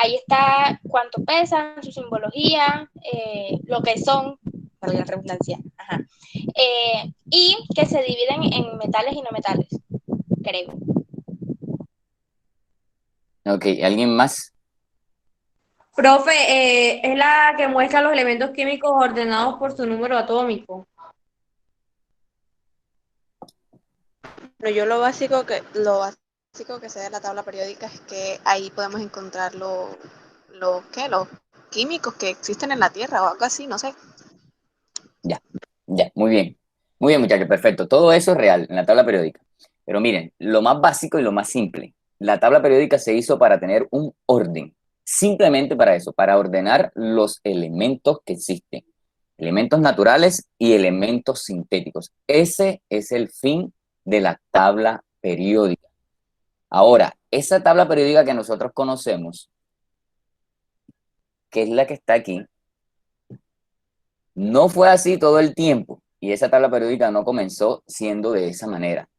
ahí está cuánto pesan, su simbología, lo que son, para la redundancia, ajá. Y que se dividen en metales y no metales, creo. Ok, ¿alguien más? Profe, es la que muestra los elementos químicos ordenados por su número atómico. Bueno, yo básico que sé de la tabla periódica es que ahí podemos encontrar los químicos que existen en la Tierra o algo así, no sé. Ya, ya, muy bien. Muy bien, muchachos, perfecto. Todo eso es real en la tabla periódica. Pero miren, lo más básico y lo más simple. La tabla periódica se hizo para tener un orden. Simplemente para eso, para ordenar los elementos que existen. Elementos naturales y elementos sintéticos. Ese es el fin de la tabla periódica. Ahora, esa tabla periódica que nosotros conocemos, que es la que está aquí, no fue así todo el tiempo. Y esa tabla periódica no comenzó siendo de esa manera.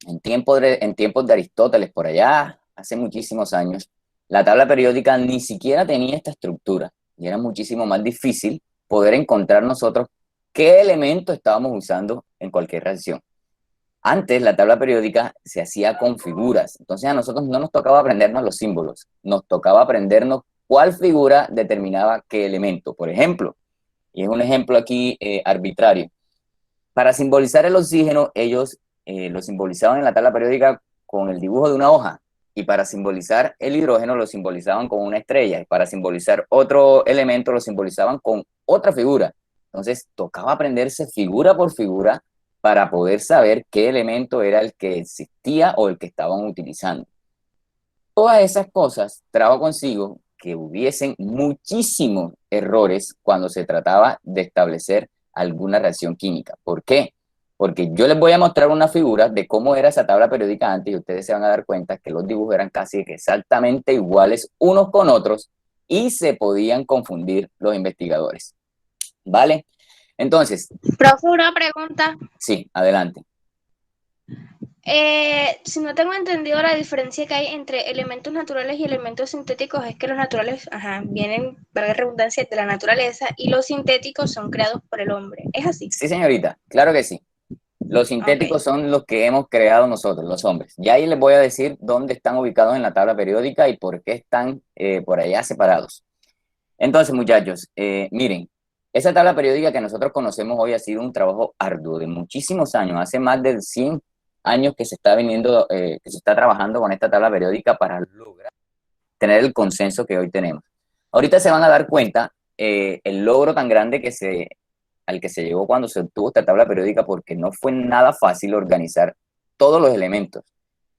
En tiempos de Aristóteles, por allá, hace muchísimos años, la tabla periódica ni siquiera tenía esta estructura y era muchísimo más difícil poder encontrar nosotros qué elemento estábamos usando en cualquier reacción. Antes la tabla periódica se hacía con figuras, entonces a nosotros no nos tocaba aprendernos los símbolos, nos tocaba aprendernos cuál figura determinaba qué elemento. Por ejemplo, y es un ejemplo aquí arbitrario, para simbolizar el oxígeno, ellos lo simbolizaban en la tabla periódica con el dibujo de una hoja, y para simbolizar el hidrógeno lo simbolizaban con una estrella, y para simbolizar otro elemento lo simbolizaban con otra figura. Entonces tocaba aprenderse figura por figura para poder saber qué elemento era el que existía o el que estaban utilizando. Todas esas cosas trajo consigo que hubiesen muchísimos errores cuando se trataba de establecer alguna reacción química. ¿Por qué? Porque yo les voy a mostrar una figura de cómo era esa tabla periódica antes y ustedes se van a dar cuenta que los dibujos eran casi exactamente iguales unos con otros y se podían confundir los investigadores. ¿Vale? Entonces, Profe, una pregunta. sí, adelante. Si no tengo entendido, la diferencia que hay entre elementos naturales y elementos sintéticos es que los naturales, ajá, vienen, valga la redundancia, de la naturaleza y los sintéticos son creados por el hombre. ¿Es así? Sí, señorita, claro que sí. Los Ok. sintéticos son los que hemos creado nosotros, los hombres. Y ahí les voy a decir dónde están ubicados en la tabla periódica y por qué están por allá separados. Entonces, muchachos, miren, esa tabla periódica que nosotros conocemos hoy ha sido un trabajo arduo de muchísimos años. Hace más de 100 años que se está viniendo, que se está trabajando con esta tabla periódica para lograr tener el consenso que hoy tenemos. Ahorita se van a dar cuenta el logro tan grande al que se llegó cuando se obtuvo esta tabla periódica, porque no fue nada fácil organizar todos los elementos.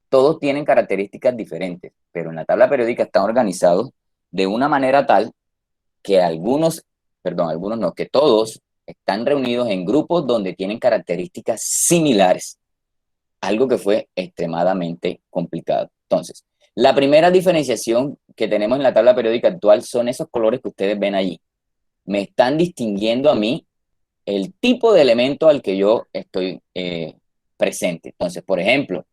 Todos tienen características diferentes, pero en la tabla periódica están organizados de una manera tal que algunos no, que todos están reunidos en grupos donde tienen características similares, algo que fue extremadamente complicado. Entonces, la primera diferenciación que tenemos en la tabla periódica actual son esos colores que ustedes ven allí. Me están distinguiendo a mí el tipo de elemento al que yo estoy presente. Entonces, por ejemplo,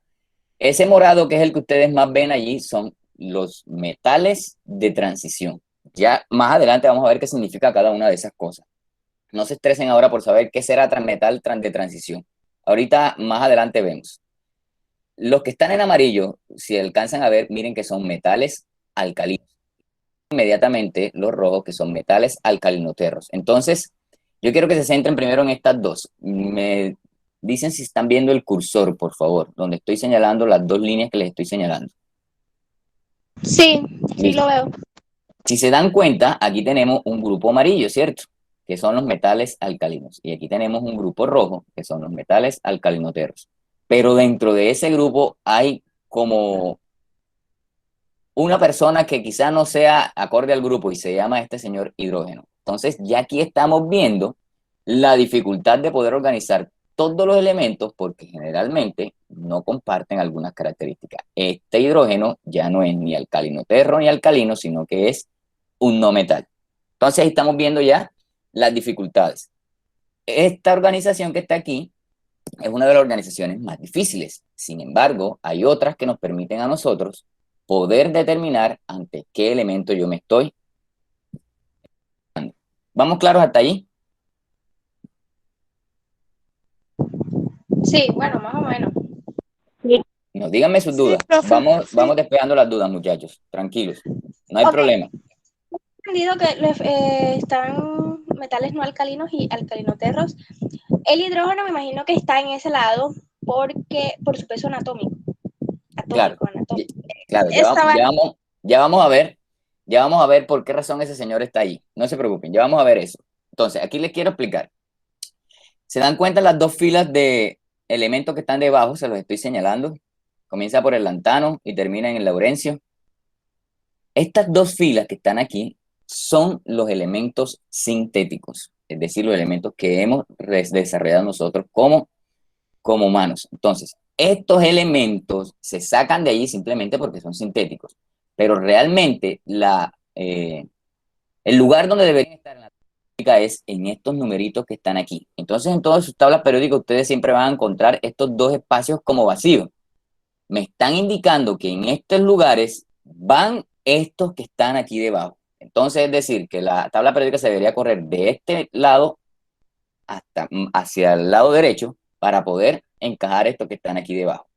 ese morado que es el que ustedes más ven allí son los metales de transición. Ya más adelante vamos a ver qué significa cada una de esas cosas. No se estresen ahora por saber qué será metal de transición. Ahorita más adelante vemos. Los que están en amarillo, si alcanzan a ver, miren que son metales alcalinos. Inmediatamente los rojos, que son metales alcalinoterros. Entonces, yo quiero que se centren primero en estas dos. Me dicen si están viendo el cursor, por favor, donde estoy señalando las dos líneas que les estoy señalando. Sí, sí lo Listo. veo. Si se dan cuenta, aquí tenemos un grupo amarillo, ¿cierto? Que son los metales alcalinos. Y aquí tenemos un grupo rojo, que son los metales alcalinoterros. Pero dentro de ese grupo hay como una persona que quizá no sea acorde al grupo y se llama este señor hidrógeno. Entonces, ya aquí estamos viendo la dificultad de poder organizar todos los elementos porque generalmente no comparten algunas características. Este hidrógeno ya no es ni alcalinoterro ni alcalino, sino que es un no metal. Entonces, ahí estamos viendo ya las dificultades. Esta organización que está aquí es una de las organizaciones más difíciles. Sin embargo, hay otras que nos permiten a nosotros poder determinar ante qué elemento yo me estoy. ¿Vamos claros hasta ahí? Sí, bueno, más o menos. No, díganme sus dudas. profe, Vamos despejando las dudas, muchachos. Tranquilos. No hay Ok. problema. He entendido que están metales no alcalinos y alcalinoterros. El hidrógeno me imagino que está en ese lado por su peso anatómico. Claro, Anatómico. claro, Estaba, ya vamos a ver por qué razón ese señor está ahí. No se preocupen, ya vamos a ver eso. Entonces, aquí les quiero explicar. ¿Se dan cuenta las dos filas de elementos que están debajo? Se los estoy señalando. Comienza por el lantano y termina en el laurencio. Estas dos filas que están aquí son los elementos sintéticos, es decir, los elementos que hemos desarrollado nosotros como humanos. Entonces, estos elementos se sacan de allí simplemente porque son sintéticos, pero realmente el lugar donde deberían estar en la tabla es en estos numeritos que están aquí. Entonces, en todas sus tablas periódicas ustedes siempre van a encontrar estos dos espacios como vacíos. Me están indicando que en estos lugares van estos que están aquí debajo. Entonces, es decir, que la tabla periódica se debería correr de este lado hacia el lado derecho para poder encajar estos que están aquí debajo.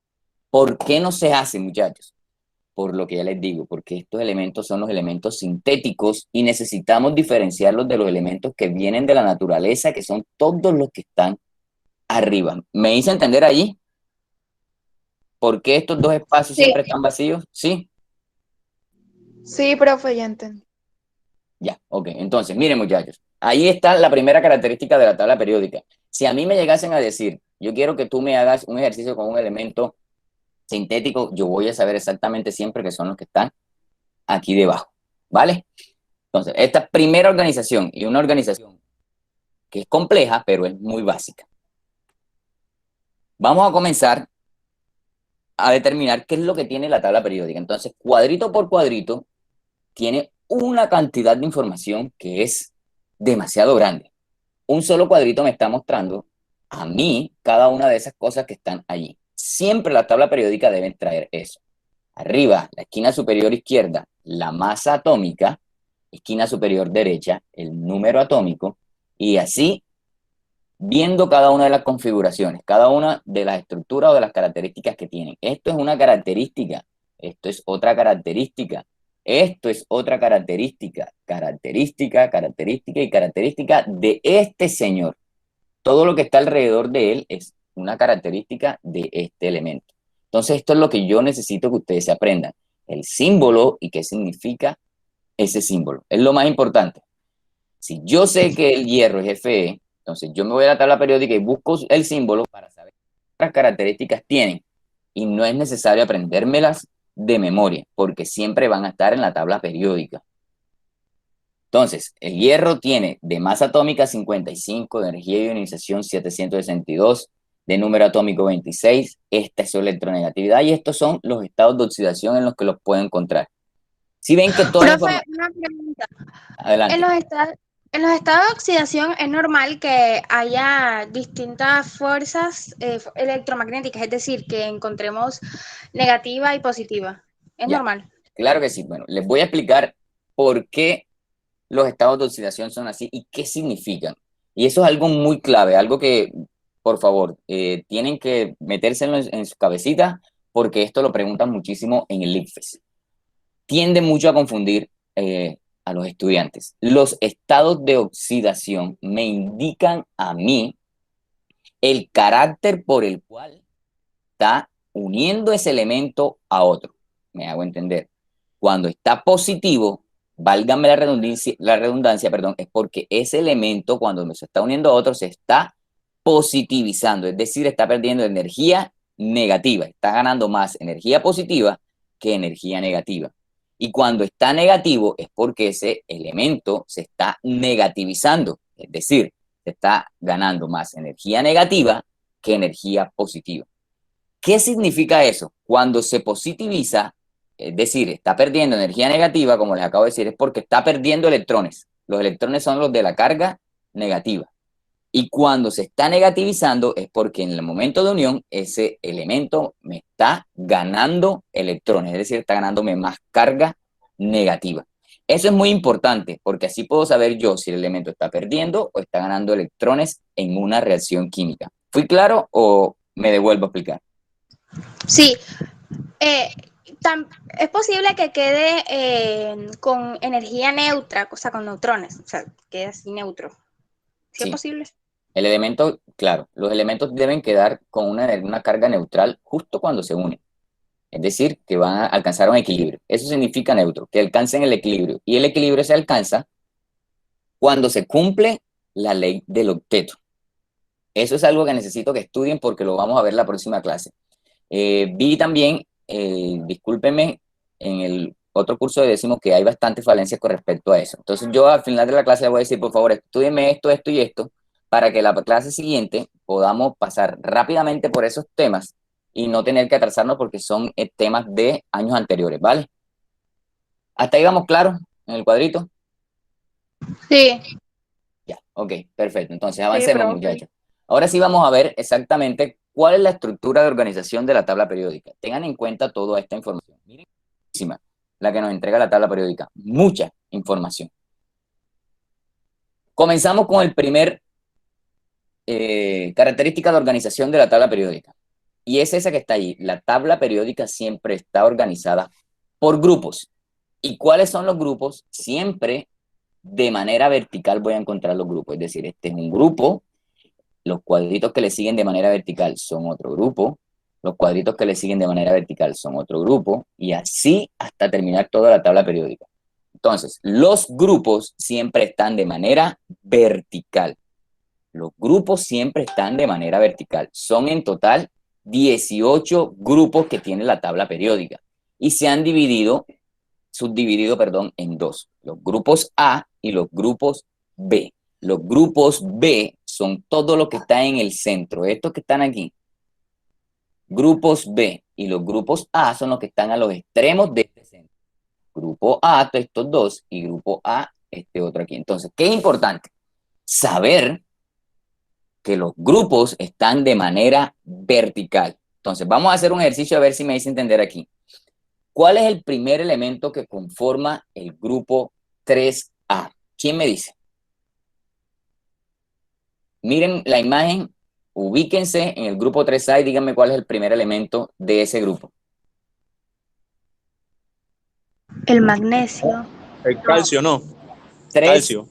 ¿Por qué no se hace, muchachos? Por lo que ya les digo, porque estos elementos son los elementos sintéticos y necesitamos diferenciarlos de los elementos que vienen de la naturaleza, que son todos los que están arriba. ¿Me hice entender allí? ¿Por qué estos dos espacios Sí. siempre están vacíos? ¿Sí? sí, profe, ya entendí. Ya, ok. Entonces, miren, muchachos, ahí está la primera característica de la tabla periódica. Si a mí me llegasen a decir, yo quiero que tú me hagas un ejercicio con un elemento sintético, yo voy a saber exactamente siempre que son los que están aquí debajo, ¿vale? Entonces, esta primera organización y una organización que es compleja, pero es muy básica. Vamos a comenzar a determinar qué es lo que tiene la tabla periódica. Entonces, cuadrito por cuadrito, tiene una cantidad de información que es demasiado grande. Un solo cuadrito me está mostrando a mí cada una de esas cosas que están allí. Siempre la tabla periódica debe traer eso. Arriba, la esquina superior izquierda, la masa atómica, esquina superior derecha, el número atómico, y así viendo cada una de las configuraciones, cada una de las estructuras o de las características que tienen. Esto es una característica, esto es otra característica, esto es otra característica, característica y característica de este señor. Todo lo que está alrededor de él es una característica de este elemento. Entonces, esto es lo que yo necesito que ustedes se aprendan. El símbolo y qué significa ese símbolo. Es lo más importante. Si yo sé que el hierro es Fe, entonces yo me voy a la tabla periódica y busco el símbolo para saber qué otras características tienen. Y no es necesario aprendérmelas de memoria, porque siempre van a estar en la tabla periódica. Entonces, el hierro tiene de masa atómica 55, de energía de ionización 762, de número atómico 26, esta es su electronegatividad y estos son los estados de oxidación en los que los puedo encontrar. Si ven que toda la profe, información... una pregunta. Adelante. En los estados de oxidación es normal que haya distintas fuerzas electromagnéticas, es decir, que encontremos negativa y positiva. Es Ya, normal. claro que sí. Bueno, les voy a explicar por qué los estados de oxidación son así y qué significan. Y eso es algo muy clave, algo que, por favor, tienen que metérselo en su cabecita porque esto lo preguntan muchísimo en el ICFES. Tiende mucho a confundir a los estudiantes. Los estados de oxidación me indican a mí el carácter por el cual está uniendo ese elemento a otro. Me hago entender. Cuando está positivo, válgame la redundancia, perdón, es porque ese elemento cuando se está uniendo a otro se está positivizando, es decir, está perdiendo energía negativa, está ganando más energía positiva que energía negativa. Y cuando está negativo es porque ese elemento se está negativizando, es decir, se está ganando más energía negativa que energía positiva. ¿Qué significa eso? Cuando se positiviza, es decir, está perdiendo energía negativa, como les acabo de decir, es porque está perdiendo electrones. Los electrones son los de la carga negativa. Y cuando se está negativizando es porque en el momento de unión ese elemento me está ganando electrones, es decir, está ganándome más carga negativa. Eso es muy importante porque así puedo saber yo si el elemento está perdiendo o está ganando electrones en una reacción química. ¿Fui claro o me devuelvo a explicar? Sí, eh, es posible que quede con energía neutra, o sea, con neutrones, o sea, quede así neutro. ¿Sí es Sí. posible? El elemento, claro, los elementos deben quedar con una carga neutral justo cuando se unen. Es decir, que van a alcanzar un equilibrio. Eso significa neutro, que alcancen el equilibrio. Y el equilibrio se alcanza cuando se cumple la ley del octeto. Eso es algo que necesito que estudien porque lo vamos a ver la próxima clase. Vi también, discúlpenme, en el otro curso decimos que hay bastantes falencias con respecto a eso. Entonces yo al final de la clase les voy a decir, por favor, estudienme esto, esto y esto, para que la clase siguiente podamos pasar rápidamente por esos temas y no tener que atrasarnos porque son temas de años anteriores, ¿vale? ¿Hasta ahí vamos claros en el cuadrito? Sí. Ya, ok, perfecto. Entonces Sí, avancemos, profe. muchachos. Ahora sí vamos a ver exactamente cuál es la estructura de organización de la tabla periódica. Tengan en cuenta toda esta información. Miren, la que nos entrega la tabla periódica. Mucha información. Comenzamos con el primer característica de organización de la tabla periódica. Y es esa que está ahí. La tabla periódica siempre está organizada por grupos. ¿Y cuáles son los grupos? Siempre de manera vertical voy a encontrar los grupos. Es decir, este es un grupo. Los cuadritos que le siguen de manera vertical son otro grupo. Los cuadritos que le siguen de manera vertical son otro grupo. Y así hasta terminar toda la tabla periódica. Entonces, los grupos siempre están de manera vertical. Los grupos siempre están de manera vertical. Son en total 18 grupos que tiene la tabla periódica. Y se han subdividido, en dos. Los grupos A y los grupos B. Los grupos B son todo lo que está en el centro. Estos que están aquí. Grupos B y los grupos A son los que están a los extremos de este centro. Grupo A, estos dos, y grupo A, este otro aquí. Entonces, ¿qué es importante? Saber que los grupos están de manera vertical. Entonces, vamos a hacer un ejercicio a ver si me hice entender aquí. ¿Cuál es el primer elemento que conforma el grupo 3A? ¿Quién me dice? Miren la imagen, ubíquense en el grupo 3A y díganme cuál es el primer elemento de ese grupo. El magnesio. El calcio, no. 3A. Calcio.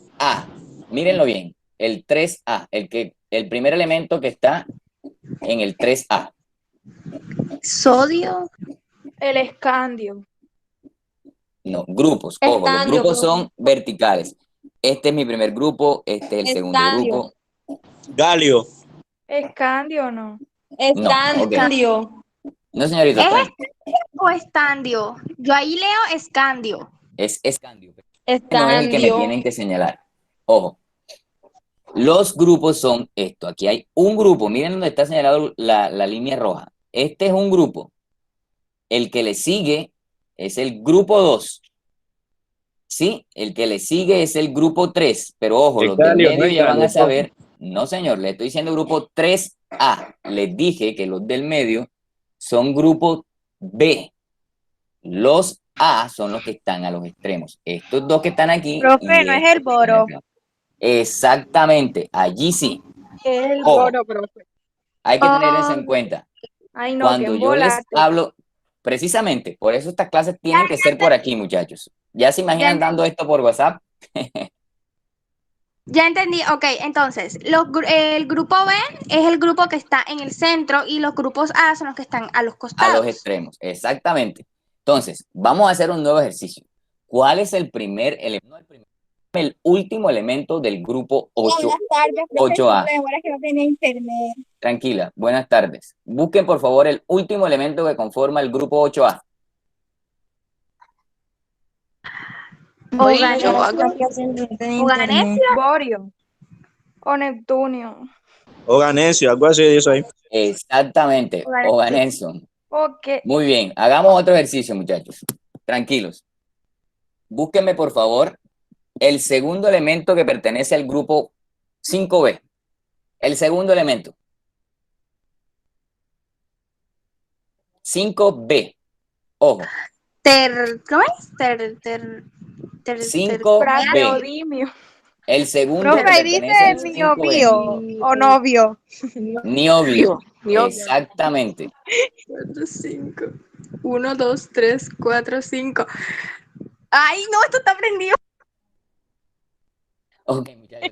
Mírenlo bien. El 3A, el primer elemento que está en el 3A. Sodio. El escandio. No, grupos. Ojo, los Escandio, grupos profe. son verticales. Este es mi primer grupo, este es el segundo Escandio. grupo. Galio. Escandio, no. Escandio. No, señorita, ¿Es tranqui. o estandio? Yo ahí leo escandio. Es escandio. No es el que me Escandio. tienen que señalar. Ojo. Los grupos son esto. Aquí hay un grupo. Miren donde está señalado la línea roja. Este es un grupo. El que le sigue es el grupo 2. ¿Sí? El que le sigue es el grupo 3. Pero ojo, El los del galio, no medio el ya van a galio, saber. No, señor, le estoy diciendo grupo 3A. Les dije que los del medio son grupo B. Los A son los que están a los extremos. Estos dos que están aquí. Profe, y no es estos el que están boro. acá. Exactamente. Allí sí. Es el Ojo. boro, profe. Hay que tener eso en cuenta. Ay, no, Cuando qué yo les volate. hablo, precisamente, por eso estas clases tienen que ser por aquí, muchachos. ¿Ya se imaginan dando esto por WhatsApp? Ya entendí, ok, entonces, el grupo B es el grupo que está en el centro y los grupos A son los que están a los A costados. los extremos, exactamente. Entonces, vamos a hacer un nuevo ejercicio. ¿Cuál es el primer elemento? El último elemento del grupo 8, Buenas tardes, profe. 8A. Disculpe, que no tenía internet. Tranquila, buenas tardes. Busquen, por favor, el último elemento que conforma el grupo 8A. Voy Oganesio. yo hago. Oganesio. Borio. O Neptunio. O Ganesio, algo así dice ahí. Exactamente, Oganenson. Ok. Muy bien, hagamos otro ejercicio, muchachos. Tranquilos. Búsquenme, por favor, el segundo elemento que pertenece al grupo 5B. El segundo elemento. 5B. Ojo. ¿Cómo es? 5B. Neodimio. El segundo que Profe, dice pertenece al mío 5B. mío o novio. Niobio. Niobio. Exactamente. 4, 5. 1, 2, 3, 4, 5. Ay, no, esto está prendido. Ok, muchachos.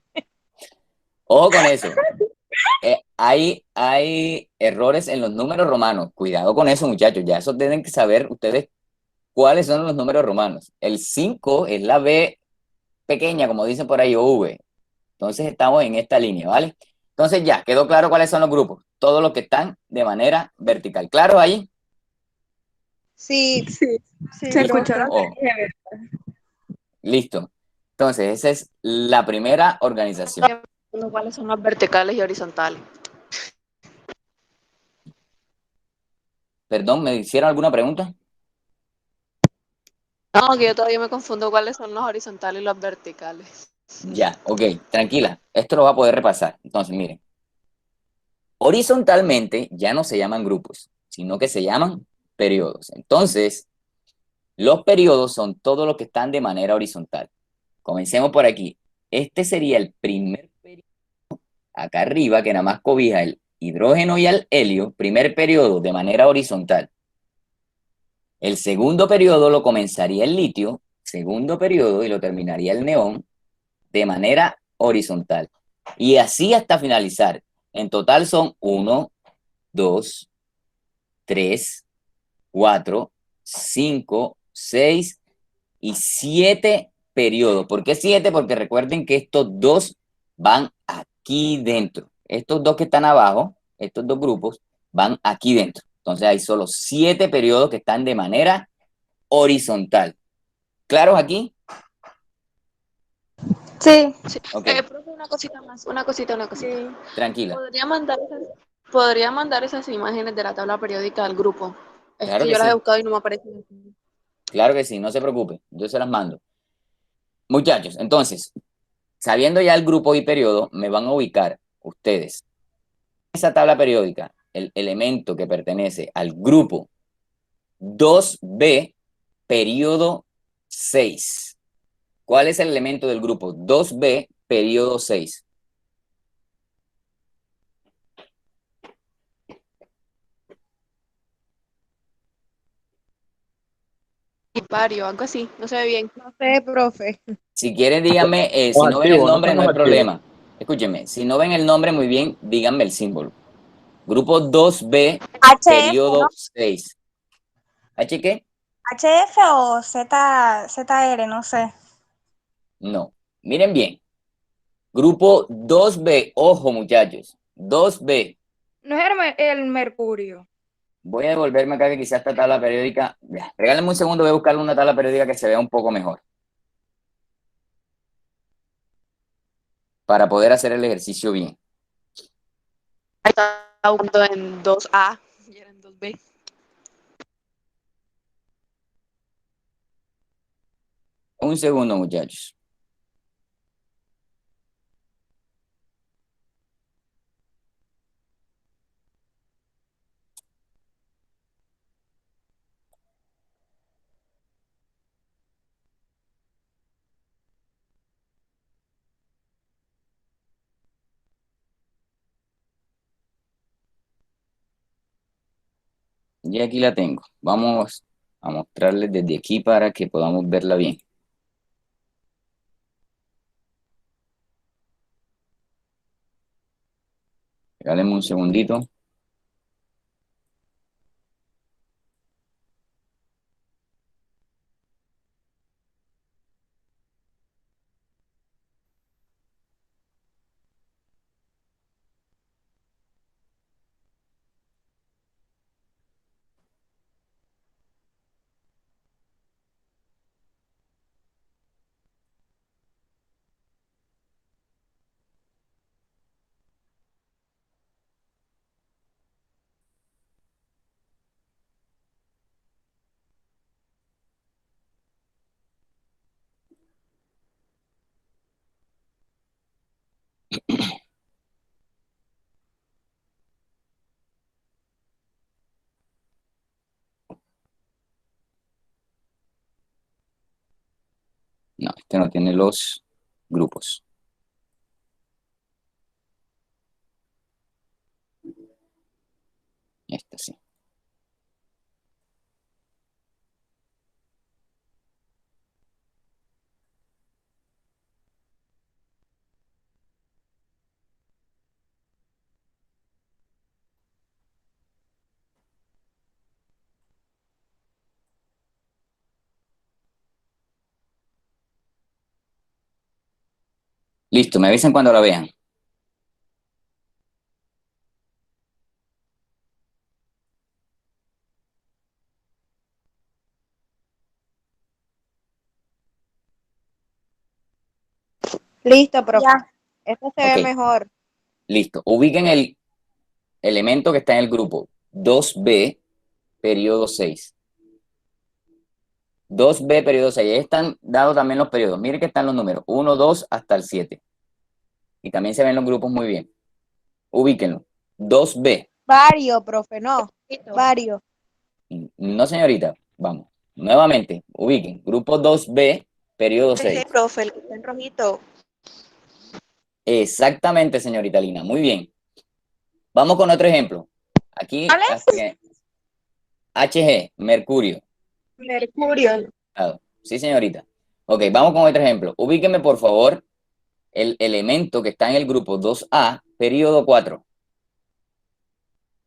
Ojo con eso. Hay errores en los números romanos. Cuidado con eso, muchachos. Ya eso tienen que saber ustedes cuáles son los números romanos. El 5 es la B pequeña, como dicen por ahí, o V. Entonces estamos en esta línea, ¿vale? Entonces ya, quedó claro cuáles son los grupos. Todos los que están de manera vertical. ¿Claro ahí? Sí, Sí. sí, ¿Se profe. escucharon? Oh, listo. Entonces, esa es la primera organización. ¿Cuáles son las verticales y horizontales? Perdón, ¿me hicieron alguna pregunta? No, que yo todavía me confundo cuáles son las horizontales y las verticales. Ya, ok, tranquila. Esto lo va a poder repasar. Entonces, miren. Horizontalmente ya no se llaman grupos, sino que se llaman periodos. Entonces, los periodos son todos los que están de manera horizontal. Comencemos por aquí. Este sería el primer periodo, acá arriba, que nada más cobija el hidrógeno y el helio, primer periodo de manera horizontal. El segundo periodo lo comenzaría el litio, segundo periodo, y lo terminaría el neón de manera horizontal. Y así hasta finalizar. En total son 1, 2, 3, 4, 5, 6 y 7 periodos. ¿Por qué 7? Porque recuerden que estos dos van aquí dentro. Estos dos que están abajo, estos dos grupos, van aquí dentro. Entonces hay solo 7 periodos que están de manera horizontal. ¿Claros aquí? Sí. Sí. Ok, Profe, una cosita más, una cosita. tranquila. ¿Podría mandar esas imágenes de la tabla periódica al grupo? Es Claro que que yo las he sí, buscado y no me aparecen. claro que sí, no se preocupe, yo se las mando. Muchachos, entonces, sabiendo ya el grupo y periodo, me van a ubicar ustedes esa tabla periódica, el elemento que pertenece al grupo 2B, periodo 6. ¿Cuál es el elemento del grupo 2B, periodo 6? Vario, algo así, no se ve bien. No sé, profe. Si quieren, díganme, si Los no ven el activos, no nombre, son no los hay activos. problema. Escúchenme, si no ven el nombre muy bien, díganme el símbolo. Grupo 2B, HF, ¿no? periodo 6. ¿H qué? HF o ZR, no sé. No. Miren bien. Grupo 2B, ojo muchachos, 2B. No es el mercurio. Voy a devolverme acá que quizás esta tabla periódica. Ya, regálenme un segundo, voy a buscar una tabla periódica que se vea un poco mejor. Para poder hacer el ejercicio bien. Estaba buscando en 2A y era en 2B. Un segundo, muchachos. Y aquí la tengo. Vamos a mostrarles desde aquí para que podamos verla bien. Regálenme un segundito. No, este no tiene los grupos. Este sí. Listo, me avisan cuando la vean. Listo, profe. Ya. Esto se Ok. ve mejor. Listo. Ubiquen el elemento que está en el grupo 2B, periodo 6. 2B, periodo 6. Ahí están dados también los periodos. Miren que están los números 1, 2 hasta el 7. Y también se ven los grupos muy bien. Ubíquenlo. 2B. Vario, profe, no. Vario. No, señorita. Vamos. Nuevamente, ubiquen. Grupo 2B, periodo 6. Sí, profe, el que está en rojito. Exactamente, señorita Lina. Muy bien. Vamos con otro ejemplo. Aquí, ¿Cuál es? hasta que- HG, mercurio. Mercurio. Sí, señorita. Ok, vamos con otro ejemplo. Ubíqueme, por favor, el elemento que está en el grupo 2A, periodo 4.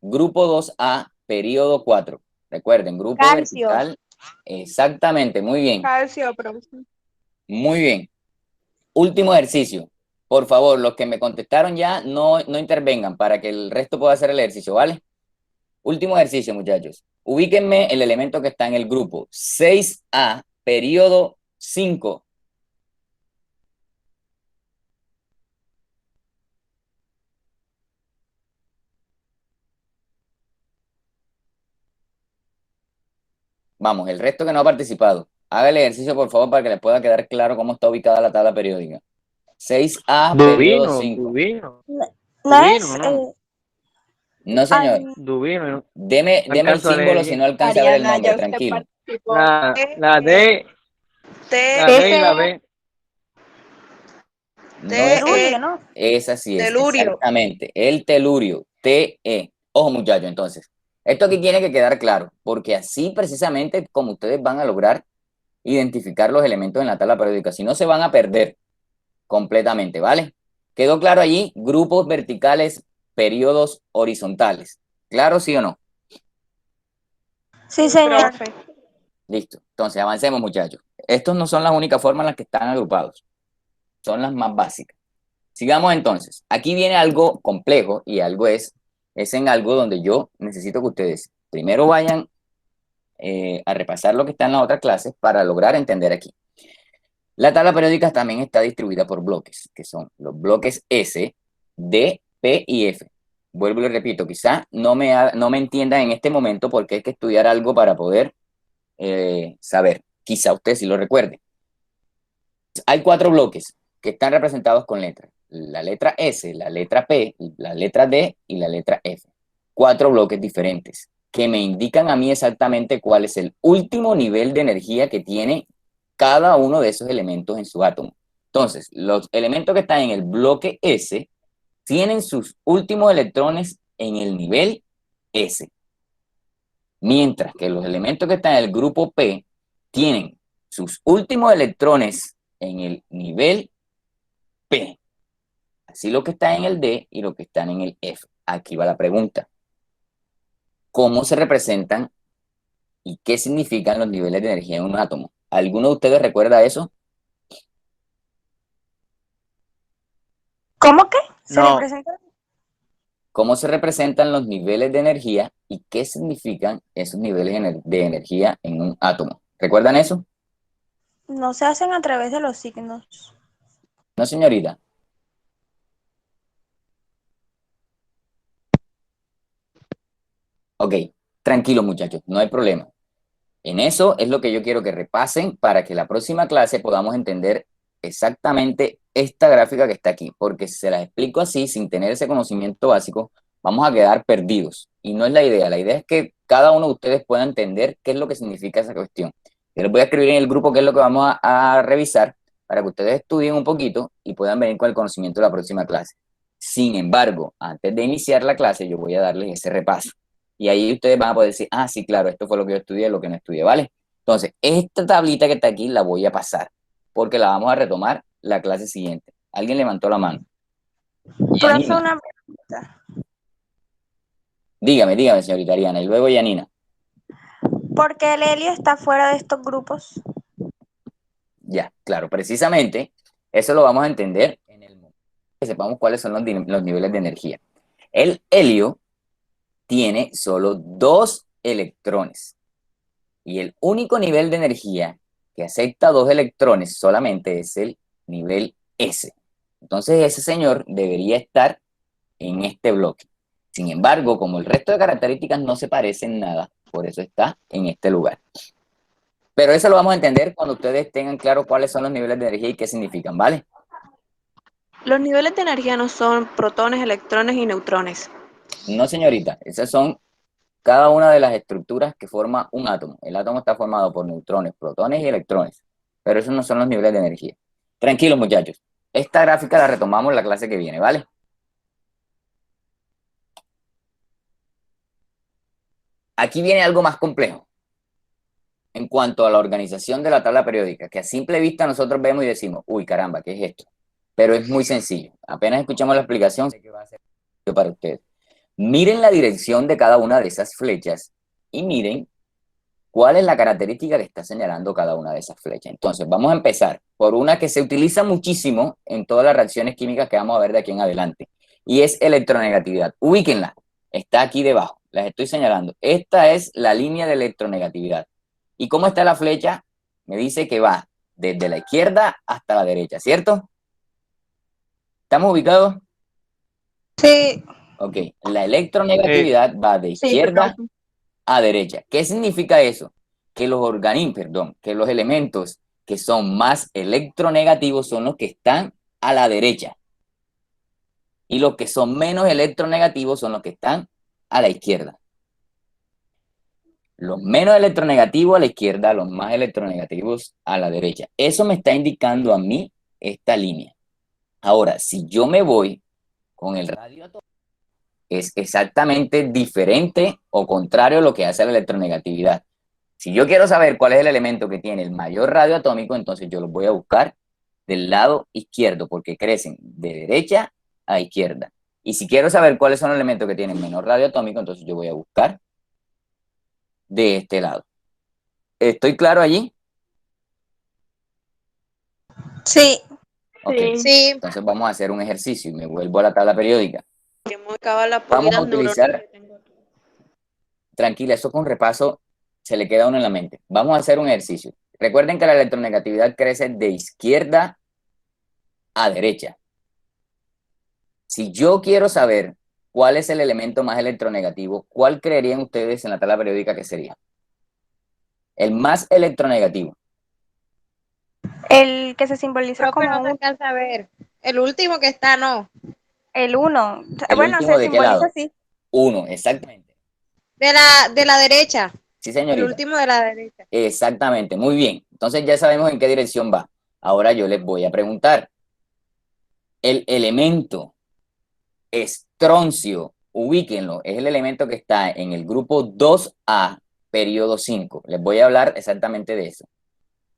Grupo 2A, periodo 4. Recuerden, grupo Calcio. vertical. Exactamente, muy bien. Calcio, profe. Muy bien. Último ejercicio. Por favor, los que me contestaron ya, no intervengan para que el resto pueda hacer el ejercicio, ¿vale? Último ejercicio, muchachos. Ubíquenme el elemento que está en el grupo 6A, periodo 5. Vamos, el resto que no ha participado. Haga el ejercicio, por favor, para que les pueda quedar claro cómo está ubicada la tabla periódica. 6A, periodo 5. Dubino, No es. ¿no? No, señor. Dubino. Deme el alcanzo a símbolo leer si bien. no alcanza a ver el Ariana, nombre, ya usted tranquilo. participó. La D, T, la D y la B. No es Telurio, ¿no? esa sí es, Telurio. exactamente. El telurio, TE. Ojo, muchachos, entonces. Esto aquí tiene que quedar claro, porque así precisamente como ustedes van a lograr identificar los elementos en la tabla periódica, si no se van a perder completamente, ¿vale? ¿Quedó claro allí? Grupos verticales, periodos horizontales. ¿Claro, sí o no? Sí, señor. Profe. Listo. Entonces, avancemos, muchachos. Estos no son las únicas formas en las que están agrupados. Son las más básicas. Sigamos entonces. Aquí viene algo complejo y algo es en algo donde yo necesito que ustedes primero vayan a repasar lo que está en las otras clases para lograr entender aquí. La tabla periódica también está distribuida por bloques, que son los bloques S, D, P y F. Vuelvo y le repito, quizá no me entiendan en este momento porque hay que estudiar algo para poder saber. Quizá usted sí lo recuerde. Hay 4 bloques que están representados con letras. La letra S, la letra P, la letra D y la letra F. 4 bloques diferentes que me indican a mí exactamente cuál es el último nivel de energía que tiene cada uno de esos elementos en su átomo. Entonces, los elementos que están en el bloque S tienen sus últimos electrones en el nivel S, mientras que los elementos que están en el grupo P tienen sus últimos electrones en el nivel P. Así lo que está en el D y lo que están en el F. Aquí va la pregunta. ¿Cómo se representan y qué significan los niveles de energía en un átomo? ¿Alguno de ustedes recuerda eso? ¿Cómo que? ¿Se No. representa? ¿Cómo se representan los niveles de energía y qué significan esos niveles de energía en un átomo? ¿Recuerdan eso? No se hacen a través de los signos. No, señorita. Ok, tranquilo, muchachos, no hay problema. En eso es lo que yo quiero que repasen para que la próxima clase podamos entender exactamente esta gráfica que está aquí, porque si se las explico así, sin tener ese conocimiento básico, vamos a quedar perdidos. Y no es la idea es que cada uno de ustedes pueda entender qué es lo que significa esa cuestión. Yo les voy a escribir en el grupo qué es lo que vamos a revisar para que ustedes estudien un poquito y puedan venir con el conocimiento de la próxima clase. Sin embargo, antes de iniciar la clase, yo voy a darles ese repaso. Y ahí ustedes van a poder decir, ah, sí, claro, esto fue lo que yo estudié, lo que no estudié, ¿vale? Entonces, esta tablita que está aquí la voy a pasar, porque la vamos a retomar la clase siguiente. ¿Alguien levantó la mano? Profe, Yanina. una pregunta. Dígame, señorita Ariana, y luego Yanina. ¿Por qué el helio está fuera de estos grupos? Ya, claro, precisamente eso lo vamos a entender en el momento que sepamos cuáles son los niveles de energía. El helio tiene solo 2 electrones y el único nivel de energía que acepta 2 electrones solamente es el nivel S. Entonces ese señor debería estar en este bloque. Sin embargo, como el resto de características no se parecen nada, por eso está en este lugar. Pero eso lo vamos a entender cuando ustedes tengan claro cuáles son los niveles de energía y qué significan, ¿vale? Los niveles de energía no son protones, electrones y neutrones. No, señorita, esas son cada una de las estructuras que forma un átomo. El átomo está formado por neutrones, protones y electrones, pero esos no son los niveles de energía. Tranquilos, muchachos. Esta gráfica la retomamos la clase que viene, ¿vale? Aquí viene algo más complejo en cuanto a la organización de la tabla periódica, que a simple vista nosotros vemos y decimos, uy, caramba, ¿qué es esto? Pero es muy sencillo. Apenas escuchamos la explicación, sé que va a ser para ustedes. Miren la dirección de cada una de esas flechas y miren cuál es la característica que está señalando cada una de esas flechas. Entonces, vamos a empezar por una que se utiliza muchísimo en todas las reacciones químicas que vamos a ver de aquí en adelante, y es electronegatividad. Ubíquenla, está aquí debajo, las estoy señalando. Esta es la línea de electronegatividad. ¿Y cómo está la flecha? Me dice que va desde la izquierda hasta la derecha, ¿cierto? ¿Estamos ubicados? Sí, Ok, la electronegatividad va de sí, izquierda profe. a derecha. ¿Qué significa eso? Que los que los elementos que son más electronegativos son los que están a la derecha. Y los que son menos electronegativos son los que están a la izquierda. Los menos electronegativos a la izquierda, los más electronegativos a la derecha. Eso me está indicando a mí esta línea. Ahora, si yo me voy con el radio atómico, es exactamente diferente o contrario a lo que hace la electronegatividad. Si yo quiero saber cuál es el elemento que tiene el mayor radio atómico, entonces yo los voy a buscar del lado izquierdo, porque crecen de derecha a izquierda. Y si quiero saber cuáles son los elementos que tienen menor radio atómico, entonces yo voy a buscar de este lado. ¿Estoy claro allí? Sí. Ok. Sí. Entonces vamos a hacer un ejercicio y me vuelvo a la tabla periódica. Queremos acabar las Vamos a poquitas neuronas utilizar, que tengo aquí. tranquila, eso con repaso se le queda a uno en la mente. Vamos a hacer un ejercicio. Recuerden que la electronegatividad crece de izquierda a derecha. Si yo quiero saber cuál es el elemento más electronegativo, ¿cuál creerían ustedes en la tabla periódica que sería? El más electronegativo. El que se simboliza Profe, no como se alcanza a ver. El último que está, no. el 1. ¿El Bueno, último se de qué simboliza lado? así. 1, exactamente. De la derecha. Sí, El señorita. último de la derecha. Exactamente, muy bien. Entonces ya sabemos en qué dirección va. Ahora yo les voy a preguntar. El elemento estroncio, ubíquenlo, es el elemento que está en el grupo 2A, periodo 5. Les voy a hablar exactamente de eso.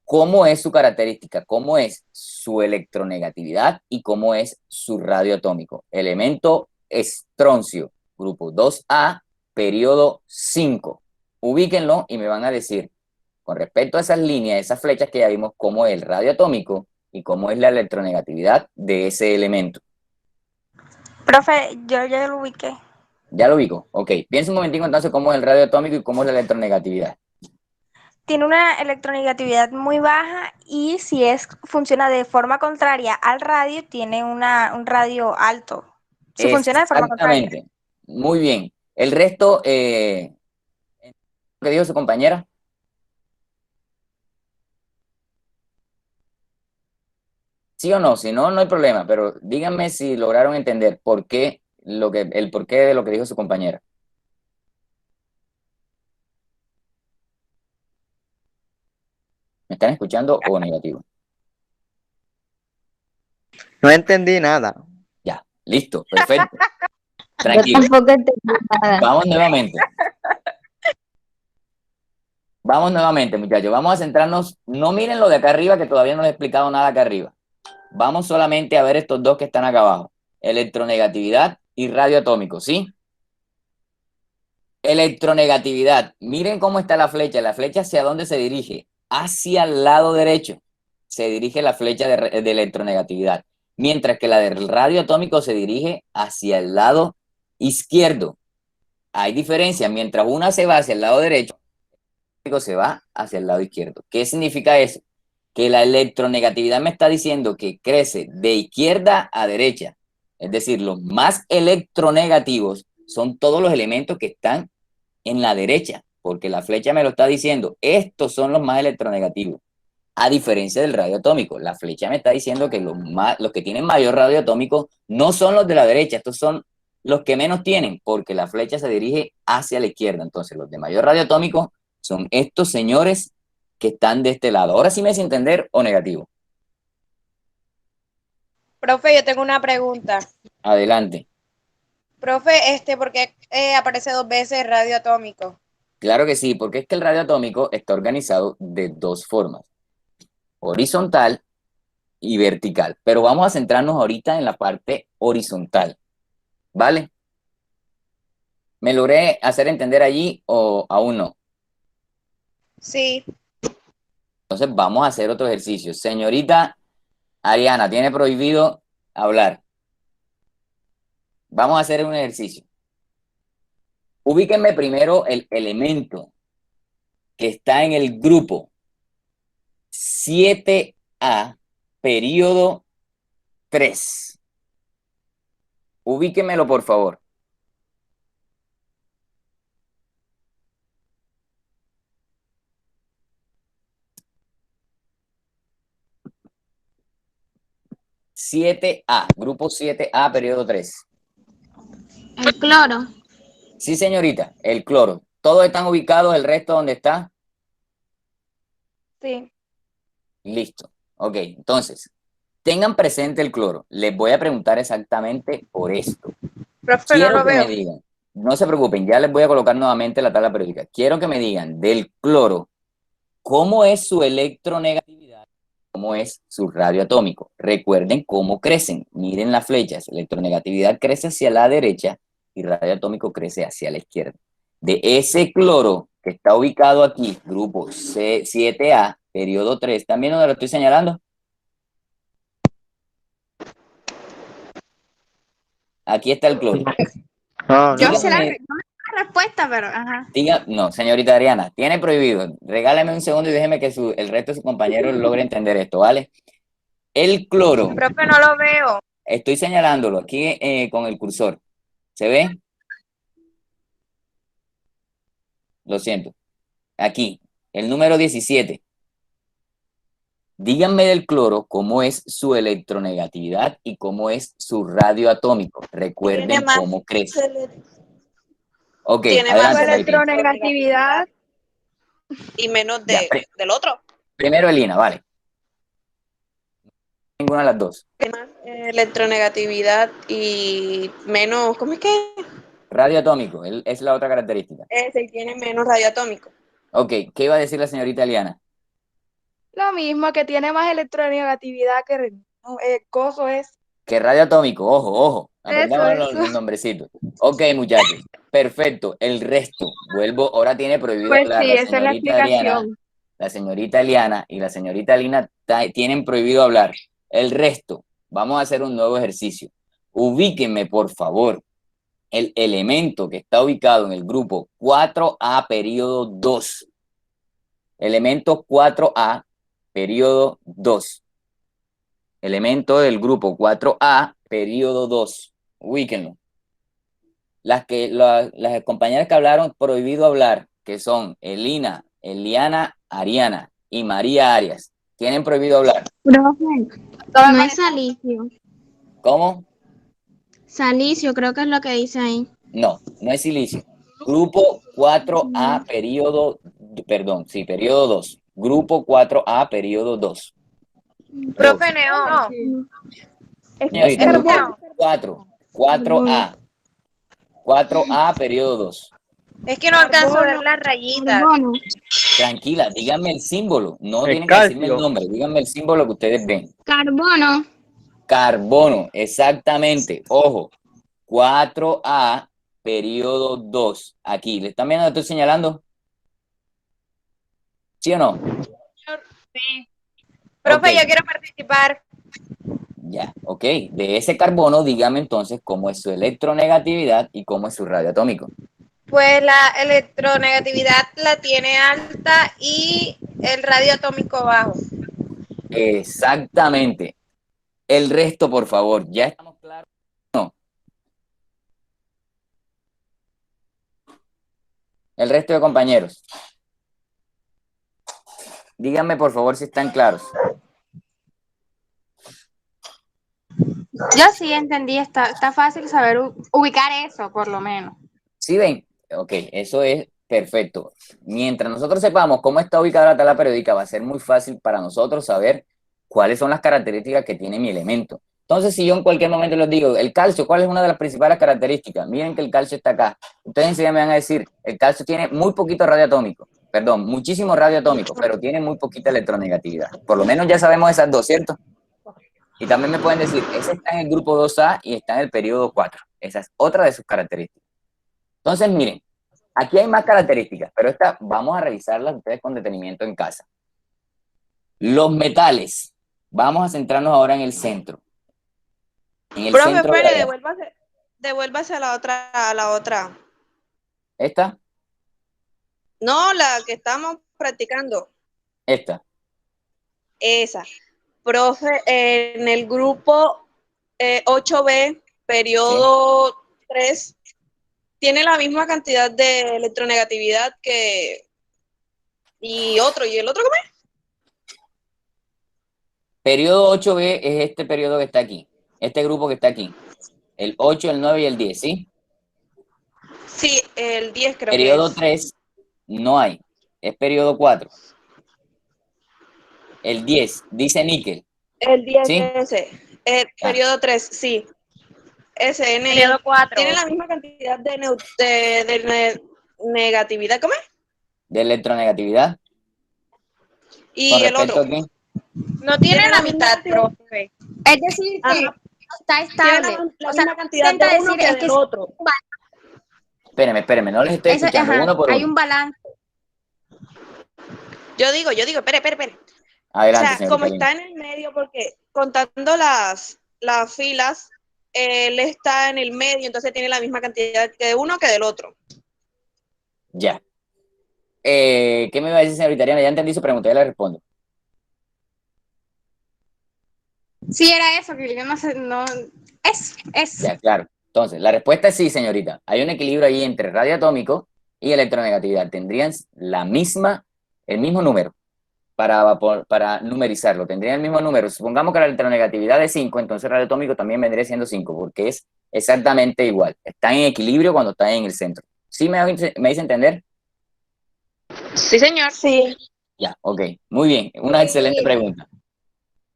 ¿Cómo es su característica? ¿Cómo es su electronegatividad? ¿Y cómo es su radio atómico? Elemento estroncio, grupo 2A, periodo 5. Ubíquenlo y me van a decir, con respecto a esas líneas, esas flechas que ya vimos, cómo es el radio atómico y cómo es la electronegatividad de ese elemento. Profe, yo ya lo ubiqué. ¿Ya lo ubico? Ok. Piensa un momentico entonces cómo es el radio atómico y cómo es la electronegatividad. Tiene una electronegatividad muy baja y si funciona de forma contraria al radio, tiene un radio alto. Si funciona de forma contraria. Exactamente. Muy bien. El resto, ¿qué dijo su compañera? ¿Sí o no? Si no, no hay problema, pero díganme si lograron entender el porqué de lo que dijo su compañera. ¿Me están escuchando o negativo? No entendí nada. Ya, listo, perfecto. Yo Tranquilo. tampoco entendí nada. Vamos nuevamente. Vamos nuevamente, muchachos. Vamos a centrarnos. No miren lo de acá arriba, que todavía no les he explicado nada acá arriba. Vamos solamente a ver estos dos que están acá abajo. Electronegatividad y radio atómico, ¿sí? Electronegatividad. Miren cómo está la flecha. La flecha hacia dónde se dirige. Hacia el lado derecho se dirige la flecha de electronegatividad. Mientras que la del radio atómico se dirige hacia el lado izquierdo. Hay diferencia. Mientras una se va hacia el lado derecho, se va hacia el lado izquierdo. ¿Qué significa eso? Que la electronegatividad me está diciendo que crece de izquierda a derecha. Es decir, los más electronegativos son todos los elementos que están en la derecha, porque la flecha me lo está diciendo. Estos son los más electronegativos. A diferencia del radio atómico, la flecha me está diciendo que los que tienen mayor radio atómico no son los de la derecha, estos son los que menos tienen, porque la flecha se dirige hacia la izquierda. Entonces, los de mayor radio atómico son estos señores que están de este lado. Ahora sí me hace entender o negativo. Profe, yo tengo una pregunta. Adelante. Profe, ¿por qué aparece 2 veces radio atómico? Claro que sí, porque es que el radio atómico está organizado de dos formas, horizontal y vertical. Pero vamos a centrarnos ahorita en la parte horizontal, ¿vale? ¿Me logré hacer entender allí o aún no? Sí. Entonces vamos a hacer otro ejercicio. Señorita Ariana, tiene prohibido hablar. Vamos a hacer un ejercicio. Ubíquenme primero el elemento que está en el grupo 7A, periodo 3. Ubíquenmelo, por favor. Grupo 7A, periodo 3. El cloro. Sí, señorita, el cloro. ¿Todos están ubicados? ¿El resto dónde está? Sí. Listo. Ok, entonces, tengan presente el cloro. Les voy a preguntar exactamente por esto. Profe, Quiero no lo que veo. me digan, no se preocupen, ya les voy a colocar nuevamente la tabla periódica. Quiero que me digan del cloro, ¿cómo es su electronegatividad? ¿Cómo es su radio atómico? Recuerden cómo crecen. Miren las flechas. Electronegatividad crece hacia la derecha y radio atómico crece hacia la izquierda. De ese cloro que está ubicado aquí, grupo C7A, periodo 3, ¿también donde lo estoy señalando? Aquí está el cloro. No, Yo no. sé la respuesta, pero ajá. No, señorita Ariana, tiene prohibido. Regálame un segundo y déjeme que el resto de sus compañeros logre entender esto, ¿vale? El cloro, Profe, no lo veo. estoy señalándolo aquí con el cursor. ¿Se ve? Lo siento. Aquí, el número 17. Díganme del cloro cómo es su electronegatividad y cómo es su radio atómico. Recuerden Tiene más cómo crece. Ok, tiene adelante, más Lady. Electronegatividad. y menos Ya, del otro. primero Elina, vale. Ninguna de las dos. Tiene más electronegatividad y menos, ¿cómo es que? Radio atómico, es la otra característica. Ese tiene menos radioatómico. Ok, ¿qué iba a decir la señorita Eliana? Lo mismo, que tiene más electronegatividad que coso es. Que radio atómico, ojo, ojo. Aprendamos Eso. los nombrecitos. Ok, muchachos, perfecto. El resto, vuelvo, ahora tiene prohibido Pues hablar sí, esa es la explicación. La señorita Eliana y la señorita Lina tienen prohibido hablar. El resto, vamos a hacer un nuevo ejercicio. Ubíquenme, por favor, el elemento que está ubicado en el grupo 4A, periodo 2. Elemento 4A, periodo 2. Elemento del grupo 4A, periodo 2. Ubíquenlo. Las compañeras que hablaron prohibido hablar, que son Elina, Eliana, Ariana y María Arias, tienen prohibido hablar. Profe, no es salicio. ¿Cómo? Salicio, creo que es lo que dice ahí. No, no es silicio. Grupo 4A, periodo 2. Grupo 4A, periodo 2. Profe Neón. Señorita, carbono. 4A. 4A, periodo 2. Es que no alcanzo a ver Carbono. las rayitas. Carbono. Tranquila, díganme el símbolo. No El tienen que decirme el calcio. nombre. Díganme el símbolo que ustedes ven. Carbono. Carbono, exactamente. Ojo, 4A, periodo 2. Aquí, ¿le están viendo? ¿Estoy señalando? ¿Sí o no? Sí. Profe, Ok. yo quiero participar. Ya, ok. De ese carbono, dígame entonces cómo es su electronegatividad y cómo es su radio atómico. Pues la electronegatividad la tiene alta y el radio atómico bajo. Exactamente. El resto, por favor, ¿ya estamos claros? No. El resto de compañeros. Díganme, por favor, si están claros. Yo sí entendí, está fácil saber ubicar eso, por lo menos. ¿Sí ven? Ok, eso es perfecto. Mientras nosotros sepamos cómo está ubicada la tabla periódica, va a ser muy fácil para nosotros saber cuáles son las características que tiene mi elemento. Entonces, si yo en cualquier momento les digo, el calcio, ¿cuál es una de las principales características? Miren que el calcio está acá. Ustedes enseguida me van a decir, el calcio tiene muy poquito radio atómico, perdón, muchísimo radio atómico, pero tiene muy poquita electronegatividad. Por lo menos ya sabemos esas dos, ¿cierto? Y también me pueden decir, ese está en el grupo 2A y está en el periodo 4. Esa es otra de sus características. Entonces, miren, aquí hay más características, pero esta vamos a revisarlas ustedes con detenimiento en casa. Los metales. Vamos a centrarnos ahora en el centro. En el Profe, centro de espere, la- devuélvase a la otra. ¿Esta? No, la que estamos practicando. Esta. Esa. Profe, en el grupo 8B, periodo 3, tiene la misma cantidad de electronegatividad que... ¿Y el otro cómo es? Periodo 8B es este periodo que está aquí. Este grupo que está aquí. El 8, el 9 y el 10, ¿sí? Sí, el 10 creo Periodo que es. 3 no hay. Es periodo 4. El 10 dice níquel, El 10 ¿sí? ese. El periodo 3, sí. SNI. Periodo 4. Tiene la misma cantidad de negatividad, ¿cómo es? De electronegatividad. Y Con el respecto otro. a qué. No tiene Tiene la la misma mitad, cantidad. profe. Es decir, que Ajá. está Tiene estable. la O sea, misma cantidad intenta de uno decir que es del que otro. Espérenme, no les estoy escuchando. ajá, Uno por hay uno. un balance. Yo digo, espere. Adelante, O sea, como señorita Lina. está en el medio, porque contando las filas, él está en el medio, entonces tiene la misma cantidad que de uno que del otro. Ya. ¿Qué me iba a decir, señorita Ariana? Ya entendí su pregunta, ya le respondo. Sí, era eso, que yo no sé, no. Es. Ya, claro. Entonces, la respuesta es sí, señorita. Hay un equilibrio ahí entre radio atómico y electronegatividad. Tendrían el mismo número para numerizarlo. Tendrían el mismo número. Supongamos que la electronegatividad es 5, entonces el radio atómico también vendría siendo 5, porque es exactamente igual. Están en equilibrio cuando están en el centro. ¿Sí me hice entender? Sí, señor. Sí. Ya, ok. Muy bien. Una excelente pregunta.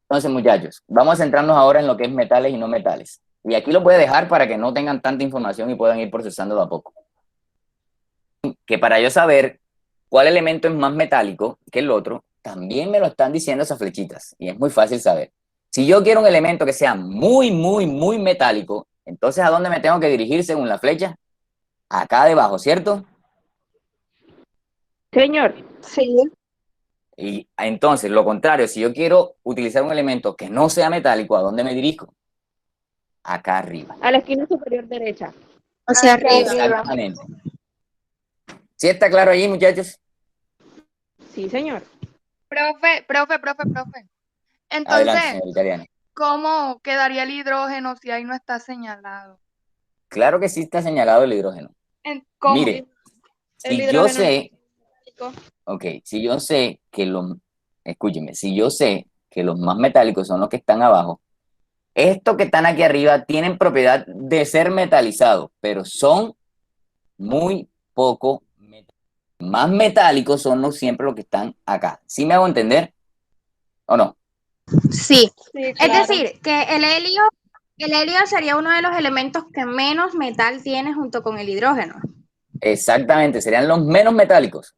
Entonces, muchachos, vamos a centrarnos ahora en lo que es metales y no metales. Y aquí los voy a dejar para que no tengan tanta información y puedan ir procesando de a poco. Que para yo saber cuál elemento es más metálico que el otro, también me lo están diciendo esas flechitas. Y es muy fácil saber. Si yo quiero un elemento que sea muy, muy, muy metálico, entonces ¿a dónde me tengo que dirigir según la flecha? Acá debajo, ¿cierto? Señor. Sí. Y entonces, lo contrario, si yo quiero utilizar un elemento que no sea metálico, ¿a dónde me dirijo? Acá arriba. A la esquina superior derecha. Hacia arriba. Exactamente. ¿Sí está claro allí, muchachos? Sí, señor. Profe. Adelante, Entonces, señorita Ariana. ¿cómo quedaría el hidrógeno si ahí no está señalado? Claro que sí está señalado el hidrógeno. ¿Cómo? Mire, El si yo hidrógeno sé, metálico. si yo sé que los más metálicos son los que están abajo, estos que están aquí arriba tienen propiedad de ser metalizados, pero son muy poco metálicos. Más metálicos son siempre los que están acá. ¿Sí me hago entender? ¿O no? Sí. Sí, Es claro. decir, que el helio El helio sería uno de los elementos que menos metal tiene junto con el hidrógeno. Exactamente, serían los menos metálicos.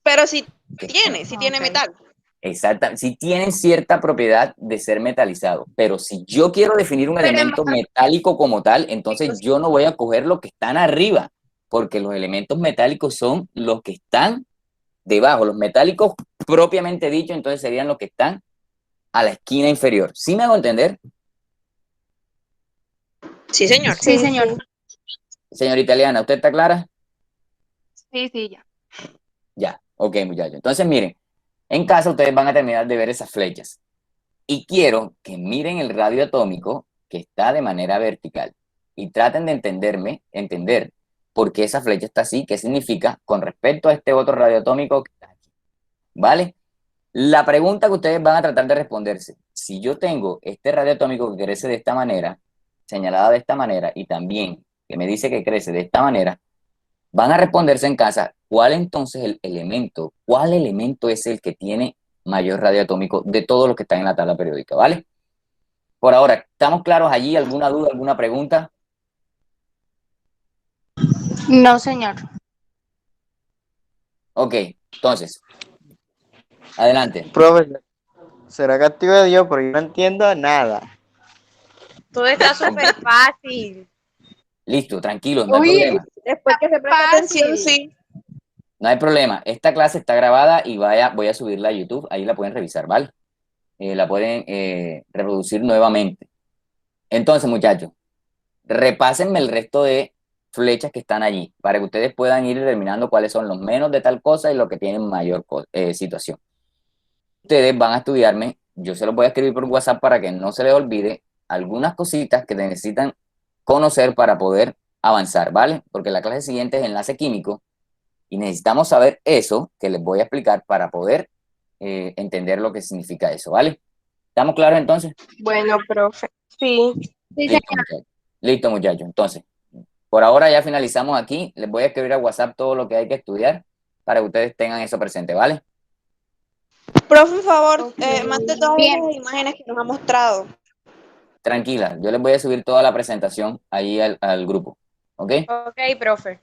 Pero si Ok. tiene Ok. metal. Exacta, si tienen cierta propiedad de ser metalizado, pero si yo quiero definir un Pero en elemento metálico como tal, entonces yo no voy a coger los que están arriba, porque los elementos metálicos son los que están debajo. Los metálicos propiamente dicho, entonces serían los que están a la esquina inferior. ¿Sí me hago entender? Sí, señor. Sí, señor. Señorita Eliana, ¿usted está clara? Sí, sí, ya. Ya, ok, muchachos. Entonces, miren, en casa ustedes van a terminar de ver esas flechas. Y quiero que miren el radio atómico que está de manera vertical y traten de entender por qué esa flecha está así, qué significa con respecto a este otro radio atómico que está aquí. ¿Vale? La pregunta que ustedes van a tratar de responderse, si yo tengo este radio atómico que crece de esta manera, señalada de esta manera, y también que me dice que crece de esta manera, van a responderse en casa cuál entonces cuál elemento es el que tiene mayor radio atómico de todos los que están en la tabla periódica, ¿vale? Por ahora, ¿estamos claros allí? ¿Alguna duda, alguna pregunta? No, señor. Ok, entonces, adelante. Profe, será castigo de Dios, pero yo no entiendo nada. Todo está súper fácil. Listo, tranquilos, no hay Uy, problema. Después que se presta atención, fácil. sí. No hay problema. Esta clase está grabada y voy a subirla a YouTube. Ahí la pueden revisar, ¿vale? La pueden reproducir nuevamente. Entonces, muchachos, repásenme el resto de flechas que están allí para que ustedes puedan ir determinando cuáles son los menos de tal cosa y los que tienen mayor situación. Ustedes van a estudiarme, yo se los voy a escribir por WhatsApp para que no se les olvide algunas cositas que necesitan conocer para poder avanzar, ¿vale? Porque la clase siguiente es enlace químico y necesitamos saber eso que les voy a explicar para poder entender lo que significa eso, ¿vale? ¿Estamos claros entonces? Bueno, profe. Sí. Sí, Listo, señor. muchachos. Listo, muchachos. Entonces, por ahora ya finalizamos aquí. Les voy a escribir a WhatsApp todo lo que hay que estudiar para que ustedes tengan eso presente, ¿vale? Profe, por favor, Ok. mande todas Bien. las imágenes que nos ha mostrado. Tranquila, yo les voy a subir toda la presentación ahí al grupo, ¿ok? Ok, profe.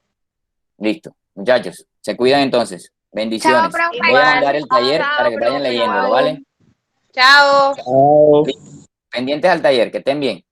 Listo. Muchachos, se cuidan entonces. Bendiciones. Chao, profe. Voy a mandar Igual. el taller Chao, para que vayan profe, leyéndolo, igual. ¿vale? Chao. Chao. Pendientes al taller, que estén bien.